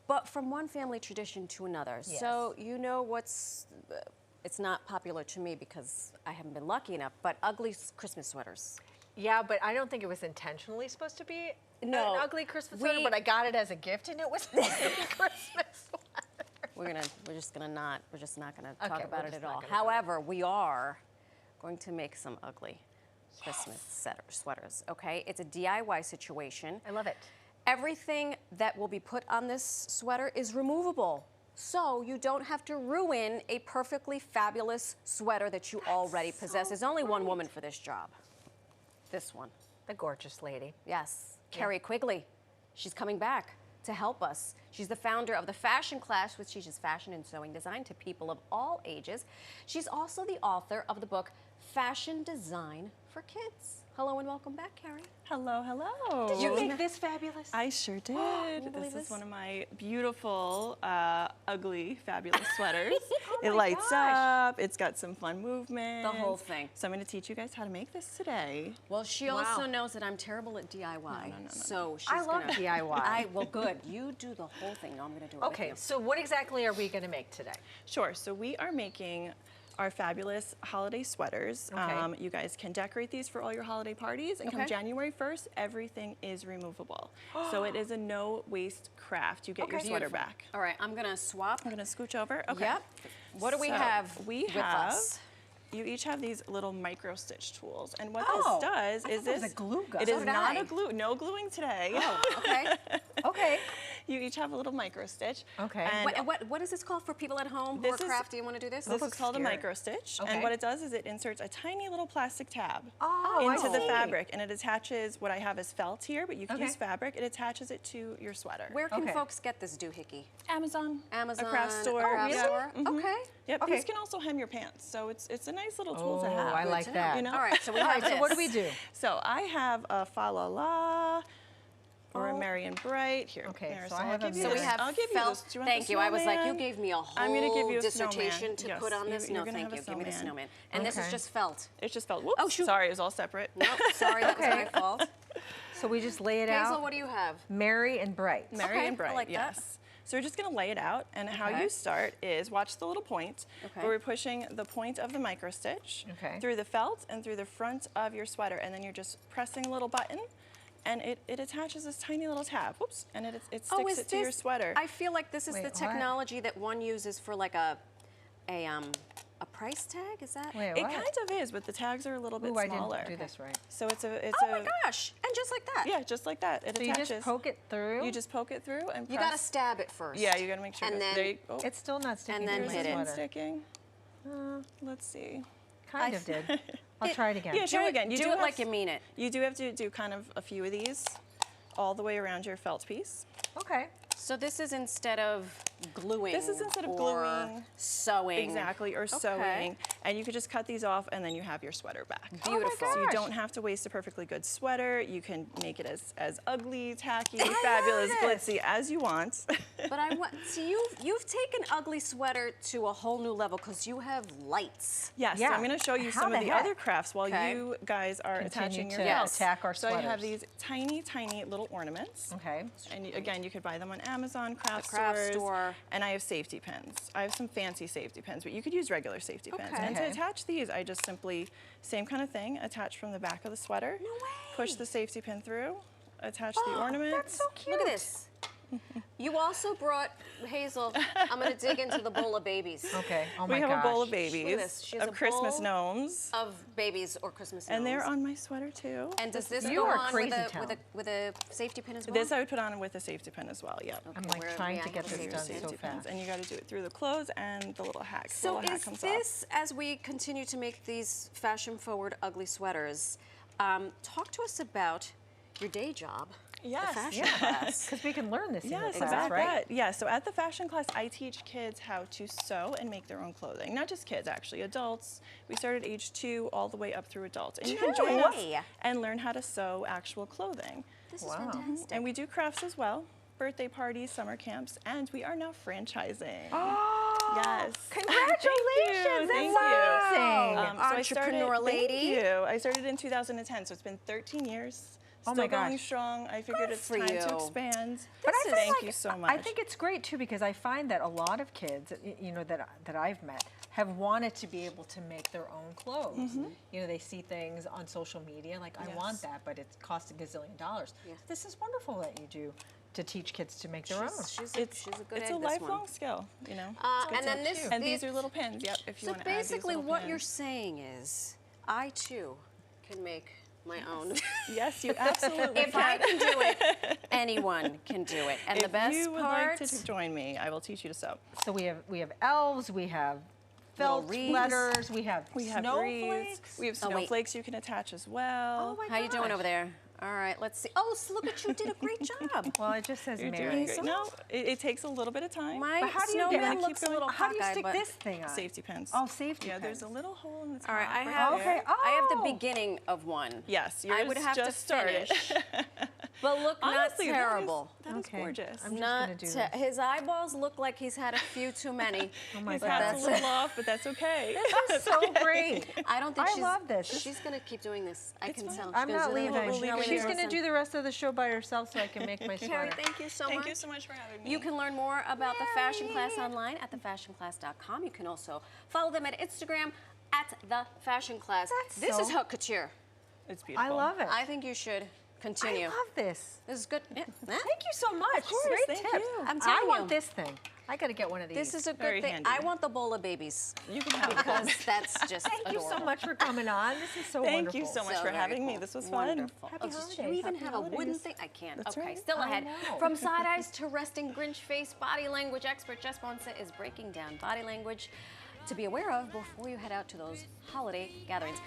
but from one family tradition to another. Yes. So you know what's, it's not popular to me because I haven't been lucky enough, but ugly Christmas sweaters. Yeah, but I don't think it was intentionally supposed to be No, an ugly Christmas sweater, but I got it as a gift and it was an ugly Christmas sweater. We're just not gonna talk Okay, about we're it just at not all. gonna talk. However, we are going to make some ugly Christmas sweaters, okay? It's a DIY situation. I love it. Everything that will be put on this sweater is removable. So you don't have to ruin a perfectly fabulous sweater that you already possess. There's only one woman for this job. This one. The gorgeous lady. Yes, Kerri Quigley. She's coming back to help us. She's the founder of the fashion class, which teaches fashion and sewing design to people of all ages. She's also the author of the book, Fashion Design for Kids. Hello and welcome back, Kerri. Hello, hello. Did you make this fabulous? I sure did. you believe This this? is one of my beautiful, ugly, fabulous sweaters. my It lights gosh. up. It's got some fun movement. The whole thing. So I'm going to teach you guys how to make this today. Well, she Wow. also knows that I'm terrible at DIY. No. So she's I love gonna, DIY. well, good. You do the whole thing. No, I'm going to do it with Okay, you. so what exactly are we going to make today? Sure. So we are making our fabulous holiday sweaters. Okay. You guys can decorate these for all your holiday parties, and Okay. come January 1st, everything is removable. So it is a no-waste craft. You get your Okay. sweater Beautiful. back. All right, I'm going to swap. I'm going to scooch over. Okay. Yep. What do we So have we with have, us? You each have these little micro stitch tools, and what Oh, this does I is thought it was this. a glue gun. It So is did not I. a glue. No gluing today. Oh, okay. Okay. You each have a little micro stitch. Okay. And What is this called for people at home who are This is- crafty and want to do this? this is looks called scary. a micro stitch, Okay. and what it does is it inserts a tiny little plastic tab Oh, into I the see. fabric, and it attaches. What I have is felt here, but you can Okay. use fabric. It attaches it to your sweater. Where can Okay. folks get this doohickey? Amazon. Amazon. A craft store. A craft Yep. store? Mhm. Okay. Yep. Okay. These can also hem your pants, so it's a nice little tool to Oh, have. I Good like to know. that. You know? All right, so we All have right, so what do this. we do? So I have a fa la la or a Merry and Bright. Here, Okay, Marisol, so I I'll have a give you So we this. have I'll give you felt. this. Do you want Thank the you. I was like, you snowman? gave me a whole I'm gonna give you a dissertation snowman. to Yes, put on this. you're No, gonna thank have you. a Give me the snowman. snowman. And this is Okay. just felt. It's just felt. Whoops. Oh, shoot. Sorry, it was all separate. Nope, sorry, that was Okay. my fault. So we just lay it Hazel, out. what do you have? Merry and bright. Merry Okay, and I Bright, like that. yes. So we're just gonna lay it out, and how Okay. you start is watch the little point, Okay. where we're pushing the point of the micro stitch Okay. through the felt and through the front of your sweater, and then you're just pressing a little button, and it attaches this tiny little tab. Whoops, and it sticks it to your sweater. I feel like this is Wait, the what? technology that one uses for like a price tag. Is that? Wait, It what? kind of is, but the tags are a little bit Ooh, I smaller. didn't do this right. So it's a Oh my gosh! And just like that. yeah, just like that. It So you attaches. just poke it through? You just poke it through and You press. gotta stab it first. Yeah, you gotta make sure. And that- then there you, oh, It's still not sticking then to hit the it. one sweater. sticking. Let's see. Kind of did. I'll try it again. Yeah, do try it again. You do do it have- like you mean it. You do have to do kind of a few of these all the way around your felt piece. Okay. So this is instead of gluing. This is instead of or gluing. sewing. Exactly, or sewing. And you could just cut these off and then you have your sweater back. Beautiful. So you gosh. don't have to waste a perfectly good sweater. You can make it as ugly, tacky, fabulous, this. glitzy as you want. But I want. See, you've taken ugly sweater to a whole new level because you have lights. Yes, Yeah. so I'm going to show you How some the of the heck? other crafts while Okay. you guys are Continue attaching your to belts. attack our So I have sweaters. these tiny, tiny little ornaments. Okay. And again, you could buy them on Amazon, craft craft stores. store. And I have safety pins. I have some fancy safety pins, but you could use regular safety pins. Okay. And to Okay. attach these, I just simply, same kind of thing, attach from the back of the sweater. No way. Push the safety pin through, attach the ornament. That's so cute. Look at this. You also brought, Hazel, I'm going to dig into the bowl of babies. Okay. Oh my We have gosh. a bowl of Look at babies, this. She has of a Christmas bowl gnomes. Of babies or Christmas And they're gnomes. on my sweater too. And does this You go are on crazy with town. a safety pin as well? This I would put on with a safety pin as well, yep. I'm Okay, like where- trying yeah, to I get have a this safety done pin. so Safety pins. fast. And you got to do it through the clothes and the little hack. the So little hat is comes this, as we continue to make these fashion-forward ugly sweaters, talk to us about your day job, Yes, the fashion Yeah. class. Because we can learn this in Yes, the class, about right? that. Yeah, so at the fashion class, I teach kids how to sew and make their own clothing. Not just kids, actually, adults. We start at age 2 all the way up through adults. And you can join us Really? and learn how to sew actual clothing. This Wow. is fantastic. And we do crafts as well, birthday parties, summer camps, and we are now franchising. Oh, Yes. Congratulations! Thank you. That's amazing. So I started, Entrepreneur lady. Thank you. I started in 2010, so it's been 13 years Oh Still my gosh. going strong. I figured it's for time you. to expand. But I feel Thank like, you so much. I think it's great too because I find that a lot of kids, that I've met, have wanted to be able to make their own clothes. You know, they see things on social media like, I want that, but it costs $1 gazillion. This is wonderful that you do to teach kids to make their own. She's it's a good it's egg, a this lifelong one. skill, you know. And then this, And these are little pins. Yep. If you so want to add these basically, little what pins. you're saying is, I too can make my own. Yes, you absolutely If I can do it, anyone can do it. And the best If you would part, like to join me, I will teach you to sew. So we have elves, we have Little felt wreaths. letters, we have We have snowflakes. wreaths. We have Oh, wait. snowflakes you can attach as well. Oh my how you doing gosh. over there? All right, let's see. Oh, so look at you, did a great job. Well, it just says You're Mary. doing great. No, it takes a little bit of time. My But how do you snowman get- looks a little How do you cockeyed, stick but- this thing on? Safety pins. Oh, safety Yeah, pins. there's a little hole in the top. All right, I right have, there. Okay. I have the Oh. beginning of one. Yes, I yours would have just to started. finish, but look, Honestly, not terrible. That is Okay. gorgeous. I'm just Not gonna do te- this. his eyeballs look like he's had a few too many. Oh my His God. hat's a That's- little off, but that's okay. This is so great. I don't think I she's. love this. She's gonna keep doing this. I It's can fine. tell. I'm She's not gonna- leaving. we'll leave She's it She's here. going to do the rest of the show by herself so I can make my Kerri, sweater. thank you so Thank much. you so much for having me. You can learn more about the fashion class online at thefashionclass.com. You can also follow them at Instagram at the fashion class. That's This so- is haute couture. It's beautiful. I love it. I think you should continue. I love this. This is good. Yeah. Thank you so much. course, Great thank tips. you. I'm I telling want you. this thing. I got to get one of these. This is a good Very thing. handy. I want the bowl of babies You can have because it. that's just Thank you adorable. so much for coming on. This is so Thank wonderful. you so much So for very having me. cool. This was fun. Wonderful. Happy Oh, did holidays. you even Happy have a wooden holidays. thing? I can't. That's Okay, right. still I ahead. know. From side eyes to resting Grinch face, body language expert Jess Bonsa is breaking down body language to be aware of before you head out to those holiday gatherings.